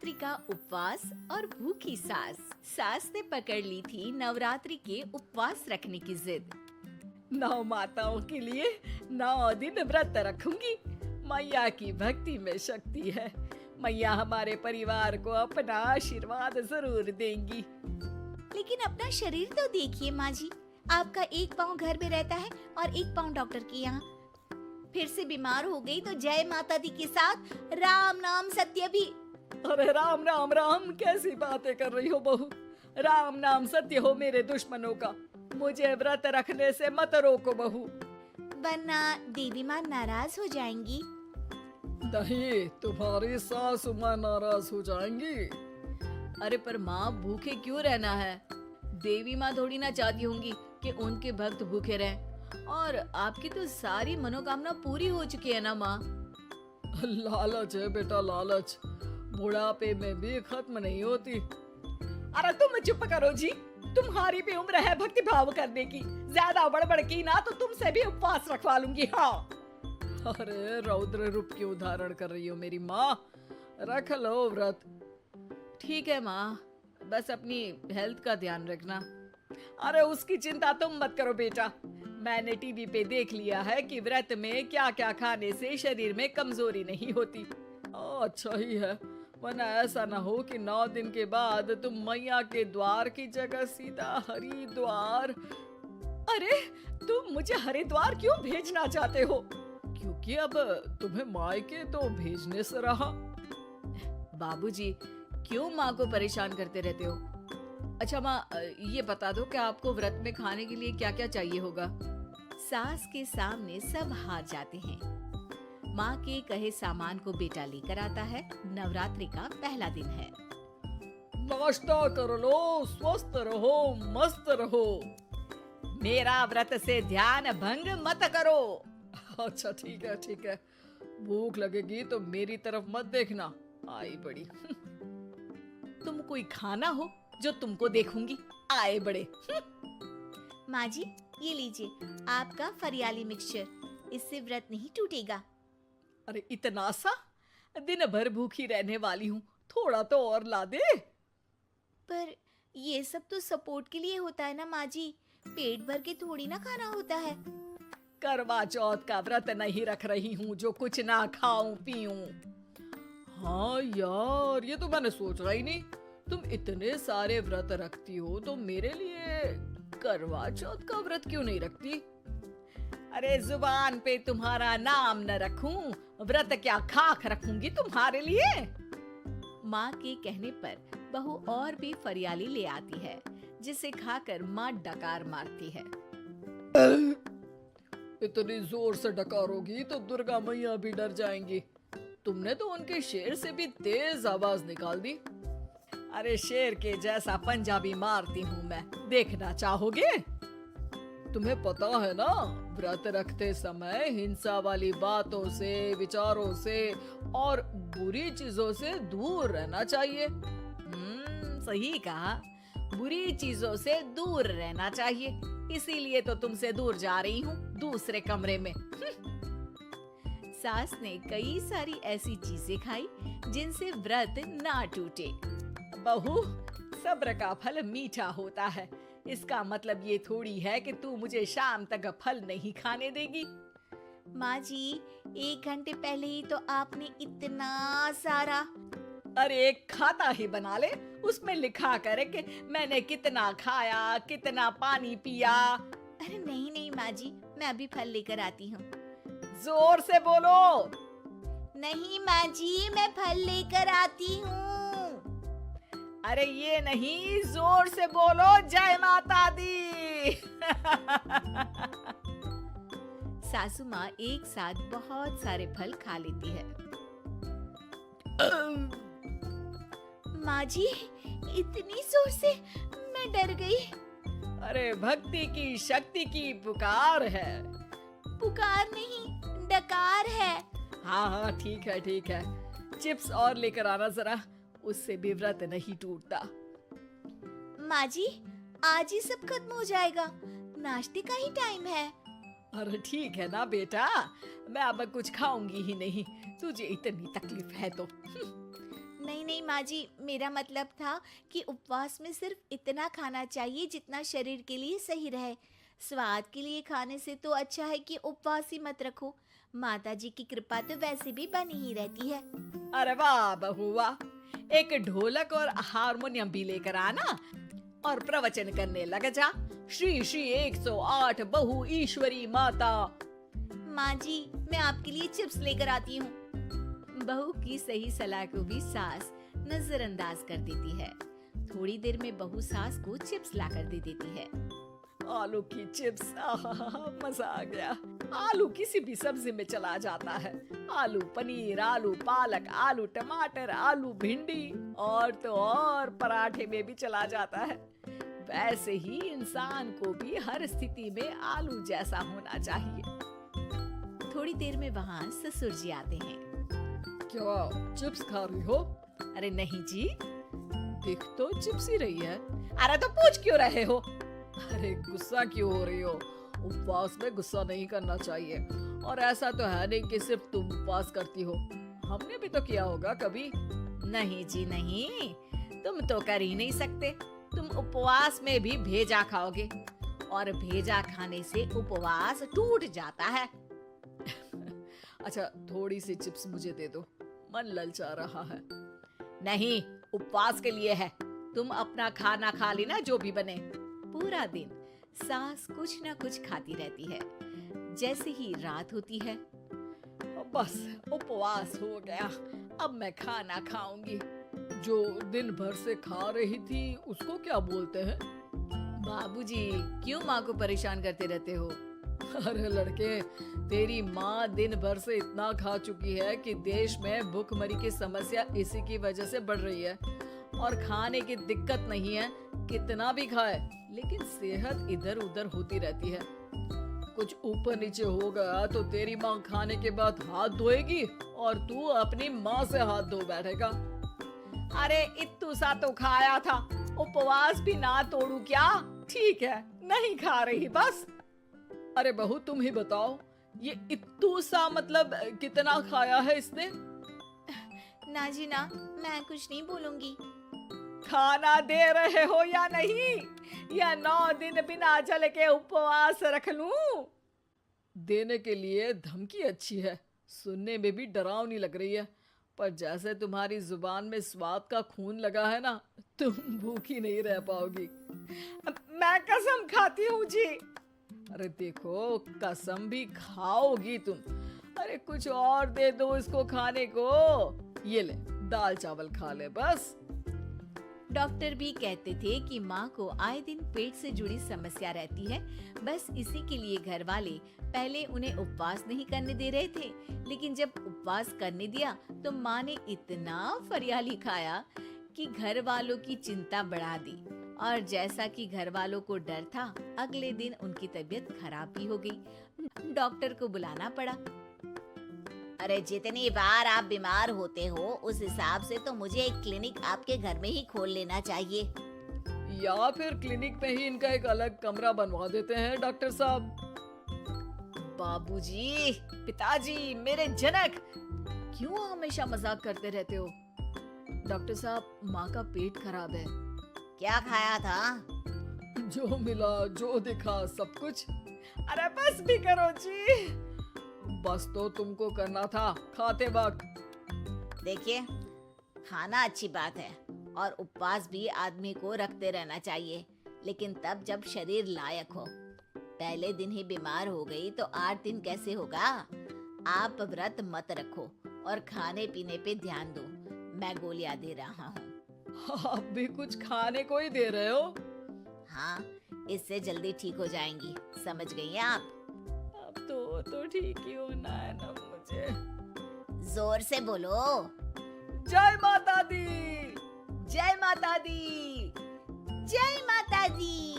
नवरात्रि का उपवास और भूखी सास। सास ने पकड़ ली थी नवरात्रि के उपवास रखने की जिद। 9 माताओं के लिए 9 दिन व्रत रखूंगी। मैया की भक्ति में शक्ति है। मैया हमारे परिवार को अपना आशीर्वाद जरूर देंगी। लेकिन अपना शरीर तो देखिए माँ जी, आपका एक पाँव घर में रहता है और एक पाँव डॉक्टर के यहाँ। फिर से बीमार हो गई तो जय माता दी के साथ राम नाम सत्य भी। अरे राम राम राम, कैसी बातें कर रही हो बहू। राम नाम सत्य हो मेरे दुश्मनों का। मुझे व्रत रखने से मत रोको बहू, वरना देवी माँ नाराज हो जाएंगी। नहीं, तुम्हारी सासू माँ नाराज हो जाएंगी। अरे पर माँ, भूखे क्यों रहना है? देवी माँ थोड़ी ना चाहती होंगी कि उनके भक्त भूखे रहें। और आपकी तो सारी मनोकामना पूरी हो चुकी है ना माँ। लालच है बेटा, लालच बुढ़ापे में भी खत्म नहीं होती। अरे तुम चुप करो जी, तुम्हारी भी उम्र है भक्ति भाव करने की। ज्यादा बड़बड़ की ना तो तुमसे भी उपवास रखवा लूंगी। हाँ, अरे रौद्र रूप की उदाहरण कर रही हो मेरी माँ। रख लो व्रत। ठीक है माँ, बस अपनी हेल्थ का ध्यान रखना। अरे उसकी चिंता तुम मत करो बेटा। मैंने टीवी पे देख लिया है कि व्रत में क्या क्या खाने से शरीर में कमजोरी नहीं होती। अच्छा ही है, वरना ऐसा ना हो कि 9 दिन के बाद तुम मैया के द्वार की जगह सीधा हरिद्वार। अरे तुम मुझे हरिद्वार क्यों भेजना चाहते हो? क्योंकि अब तुम्हें मायके तो भेजने से रहा। बाबूजी, क्यों माँ को परेशान करते रहते हो? अच्छा माँ, ये बता दो कि आपको व्रत में खाने के लिए क्या क्या चाहिए होगा। सास के सामने सब हार जाते हैं। माँ के कहे सामान को बेटा लेकर आता है। नवरात्रि का पहला दिन है। नाश्ता कर लो, स्वस्थ रहो, मस्त रहो। मेरा व्रत से ध्यान भंग मत करो। अच्छा ठीक है ठीक है, भूख लगेगी तो मेरी तरफ मत देखना। आई बड़ी। तुम कोई खाना हो जो तुमको देखूंगी, आए बड़े। माँ जी, ये लीजिए आपका फरियाली मिक्सचर। इससे व्रत नहीं टूटेगा। अरे इतना सा? दिन भर भूखी रहने वाली हूँ, थोड़ा तो और ला दे। पर ये सब तो सपोर्ट के लिए होता है ना माँ जी, पेट भर के थोड़ी ना खाना होता है। करवा चौथ का व्रत नहीं रख रही हूँ जो कुछ ना खाऊं पीऊं। हाँ यार, ये तो मैंने सोचा ही नहीं। तुम इतने सारे व्रत रखती हो तो मेरे लिए करवा चौथ का व्रत क्यों नहीं रखती? अरे जुबान पे तुम्हारा नाम न रखूं, व्रत क्या खाक रखूंगी तुम्हारे लिए। माँ के कहने पर बहू और भी फरियाली ले आती है, जिसे खाकर माँ डकार मारती है। इतनी जोर से डकारोगी तो दुर्गा मैया भी डर जाएंगी। तुमने तो उनके शेर से भी तेज आवाज निकाल दी। अरे शेर के जैसा पंजाबी मारती हूँ मैं, देखना चाहोगे? तुम्हें पता है ना, व्रत रखते समय हिंसा वाली बातों से, विचारों से और बुरी चीजों से दूर रहना चाहिए। सही कहा, बुरी चीजों से दूर रहना चाहिए। इसीलिए तो तुमसे दूर जा रही हूँ, दूसरे कमरे में। सास ने कई सारी ऐसी चीजें खाई जिनसे व्रत ना टूटे। बहू, सब्र का फल मीठा होता है। इसका मतलब ये थोड़ी है कि तू मुझे शाम तक फल नहीं खाने देगी। माँ जी, 1 घंटे पहले ही तो आपने इतना सारा। अरे एक खाता ही बना ले, उसमें लिखा करे कि मैंने कितना खाया, कितना पानी पिया। अरे नहीं नहीं माँ जी, मैं अभी फल लेकर आती हूँ। जोर से बोलो। नहीं माँ जी, मैं फल लेकर आती हूँ। अरे ये नहीं, जोर से बोलो, जय माता दी। सासू माँ एक साथ बहुत सारे फल खा लेती है। माँ जी, इतनी जोर से मैं डर गई। अरे भक्ति की शक्ति की पुकार है। पुकार नहीं, डकार है। हाँ हाँ ठीक है ठीक है। चिप्स और लेकर आना जरा, उससे भी व्रत नहीं टूटता। माँ जी, आज ही सब खत्म हो जाएगा, नाश्ते का ही टाइम है। अरे ठीक है ना बेटा, मैं अब कुछ खाऊंगी ही नहीं, तुझे इतनी तकलीफ है तो। नहीं नहीं माँ जी, मेरा मतलब था कि उपवास में सिर्फ इतना खाना चाहिए जितना शरीर के लिए सही रहे। स्वाद के लिए खाने से तो अच्छा है कि उपवास ही मत रखो। माता जी की कृपा तो वैसे भी बनी ही रहती है। अरे वाह बहू वाह, एक ढोलक और हारमोनियम भी लेकर आना और प्रवचन करने लग जा। श्री श्री 108 बहु ईश्वरी माता। माँ जी, मैं आपके लिए चिप्स लेकर आती हूँ। बहू की सही सलाह को भी सास नजरअंदाज कर देती है। थोड़ी देर में बहू सास को चिप्स लाकर दे देती है। आलू की चिप्स, मजा आ गया। आलू किसी भी सब्जी में चला जाता है। आलू पनीर, आलू पालक, आलू टमाटर, आलू भिंडी और तो और पराठे में भी चला जाता है। वैसे ही इंसान को भी हर स्थिति में आलू जैसा होना चाहिए। थोड़ी देर में वहाँ ससुर जी आते हैं। क्या चिप्स खा रही हो? अरे नहीं जी। दिख तो चिप्स ही रही है। अरे तो पूछ क्यों रहे हो? अरे गुस्सा क्यों हो रही हो? उपवास में गुस्सा नहीं करना चाहिए। और ऐसा तो है नहीं कि सिर्फ तुम उपवास करती हो, हमने भी तो किया होगा कभी। नहीं जी नहीं, तुम तो कर ही नहीं सकते। तुम उपवास में भी भेजा खाओगे और भेजा खाने से उपवास टूट जाता है। अच्छा, थोड़ी सी चिप्स मुझे दे दो, मन ललचा रहा है। नहीं, उपवास के लिए है। तुम अपना खाना खा लेना जो भी बने। पूरा दिन सास कुछ ना कुछ खाती रहती है। जैसे ही रात होती है, बस उपवास हो गया, अब मैं खाना खाऊंगी। जो दिन भर से खा रही थी उसको क्या बोलते हैं? बाबूजी क्यों माँ को परेशान करते रहते हो? अरे लड़के, तेरी माँ दिन भर से इतना खा चुकी है कि देश में भूखमरी की समस्या इसी की वजह से बढ़ रही है। और खाने की दिक्कत नहीं है, कितना भी खाए लेकिन सेहत इधर उधर होती रहती है। कुछ ऊपर नीचे हो गया तो तेरी माँ खाने के बाद हाथ धोएगी और तू अपनी माँ से हाथ धो बैठेगा। अरे इत्तू सा तो खाया था, उपवास भी ना तोड़ू क्या? ठीक है, नहीं खा रही बस। अरे बहू तुम ही बताओ, ये इत्तू सा मतलब कितना खाया है इसने? ना जी ना, मैं कुछ नहीं बोलूंगी। खाना दे रहे हो या नहीं, या 9 दिन बिना जल के उपवास रख लूं? देने के लिए धमकी अच्छी है, सुनने में भी डरावनी लग रही है, पर जैसे तुम्हारी जुबान में स्वाद का खून लगा है ना, तुम भूखी नहीं रह पाओगी। मैं कसम खाती हूँ जी। अरे देखो, कसम भी खाओगी तुम। अरे कुछ और दे दो इसको खाने को। ये ले, दाल चावल खा ले बस। डॉक्टर भी कहते थे कि माँ को आए दिन पेट से जुड़ी समस्या रहती है। बस इसी के लिए घर वाले पहले उन्हें उपवास नहीं करने दे रहे थे, लेकिन जब उपवास करने दिया तो माँ ने इतना फरियाली खाया कि घर वालों की चिंता बढ़ा दी। और जैसा कि घर वालों को डर था, अगले दिन उनकी तबीयत खराब भी हो गई। डॉक्टर को बुलाना पड़ा। अरे जितनी बार आप बीमार होते हो उस हिसाब से तो मुझे एक क्लिनिक आपके घर में ही खोल लेना चाहिए। या फिर क्लिनिक में ही इनका एक अलग कमरा बनवा देते हैं डॉक्टर साहब। बाबूजी, पिताजी, मेरे जनक, क्यों हमेशा मजाक करते रहते हो? डॉक्टर साहब, माँ का पेट खराब है। क्या खाया था? जो मिला, जो दिखा, सब कुछ। अरे बस भी करो जी। बस तो तुमको करना था खाते वक्त। देखिए, खाना अच्छी बात है और उपवास भी आदमी को रखते रहना चाहिए, लेकिन तब जब शरीर लायक हो। पहले दिन ही बीमार हो गई तो 8 दिन कैसे होगा? आप व्रत मत रखो और खाने पीने पे ध्यान दो। मैं गोलियां दे रहा हूँ। आप भी कुछ खाने को ही दे रहे हो? हाँ, इससे जल्दी ठीक हो जाएंगी, समझ गई हैं आप? अब तो ठीक ही होना है ना मुझे। जोर से बोलो। जय माता दी। जय माता दी। जय माता दी।